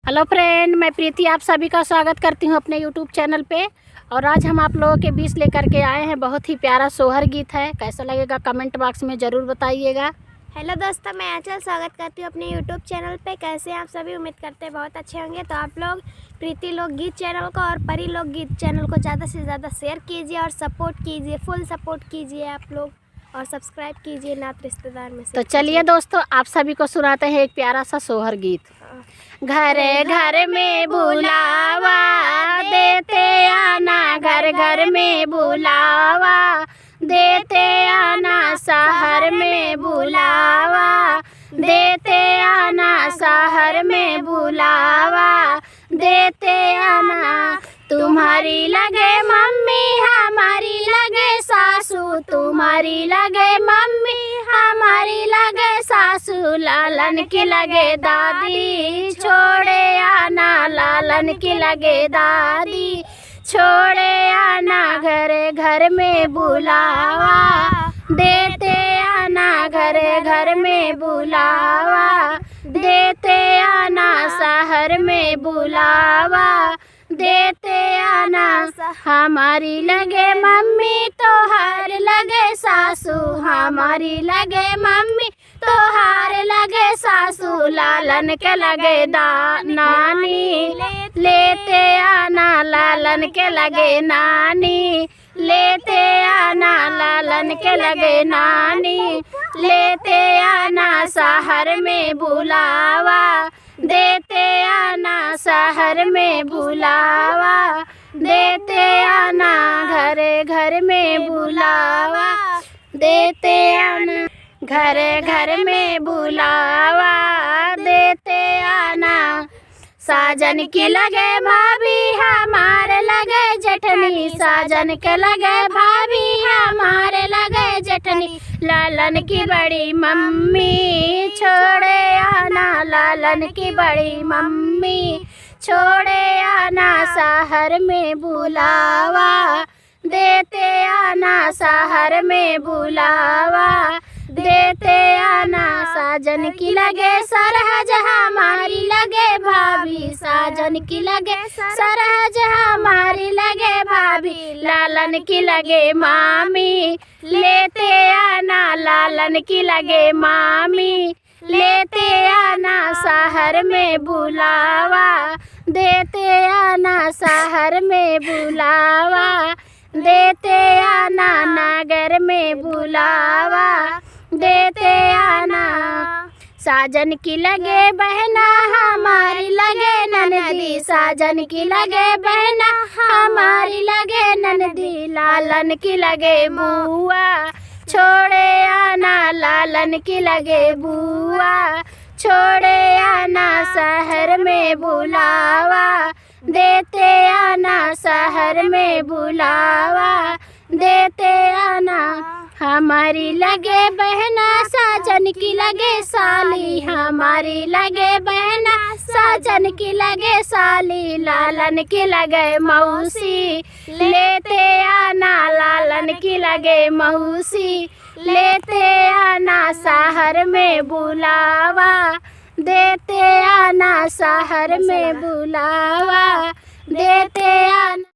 Hello friend, मैं प्रीति आप सभी का स्वागत करती हूं अपने यूट्यूब चैनल पे। और आज हम आप लोगों के बीच लेकर के आए हैं बहुत ही प्यारा सोहर गीत है। कैसा लगेगा कमेंट बॉक्स में ज़रूर बताइएगा। हेलो दोस्तों, मैं आंचल स्वागत करती हूँ अपने यूट्यूब चैनल पे। कैसे हैं आप सभी? उम्मीद करते हैं बहुत अच्छे होंगे। तो आप लोग प्रीति लोकगीत चैनल को और परी लोकगीत चैनल को ज़्यादा से ज़्यादा शेयर कीजिए और सपोर्ट कीजिए, फुल सपोर्ट कीजिए आप लोग, और सब्सक्राइब कीजिए नात रिश्तेदार में से। तो चलिए दोस्तों, आप सभी को सुनाते हैं एक प्यारा सा सोहर गीत। घर घर में बुलावा देते आना, घर घर में बुलावा देते आना, शहर में बुलावा देते आना, शहर में बुलावा देते आना। तुम्हारी लगे मम्मी हमारी लगे सासू, तुम्हारी लगे मम्मी हमारी लगे सासू, लालन की लगे दादी छोड़े आना, लालन की लगे दादी छोड़े आना, घर घर में बुलावा देते आना, घर घर में बुलावा देते आना, शहर में बुलावा देते आना। हमारी लगे मम्मी तोहार लगे सासू, हमारी लगे मम्मी तोहार लगे सासू, लालन के लगे नानी लेते आना, लालन के लगे नानी लेते आना, लालन के लगे नानी लेते आना, शहर में बुलावा देते आना, शहर में बुलावा देते आना, घर घर में बुलावा देते आना, घर घर में बुलावा देते आना। साजन की लगे भाभी हमारे लगे जठनी, साजन के लगे भाभी हमारे लगे जठनी, लालन की बड़ी मम्मी छोड़े आना, लालन की बड़ी मम्मी छोड़े आना, शहर में बुलावा देते आना, शहर में बुलावा देते आना। साजन की लगे सरहज हमारी लगे भाभी, साजन की लगे सरहज हमारी लगे भाभी, लालन की लगे मामी लेते आना, लालन की लगे मामी लेते आना, शहर में बुलावा देते आना, शहर में बुलावा देते आना, नगर में बुलावा देते आना। साजन की लगे बहना हमारी लगे ननदी, साजन की लगे बहना हमारी लगे ननदी, लालन की लगे बुआ छोड़े आना, लालन की लगे बुआ छोड़े आना, शहर में बुलावा देते आना, शहर में बुलावा देते आना। हमारी लगे बहना साजन की लगे साली, हमारी लगे बहना साजन की लगे साली, लालन की लगे मौसी लेते आना, लालन की लगे मौसी लेते आना, शहर में बुलावा देते आना, शहर में बुलावा देते आना।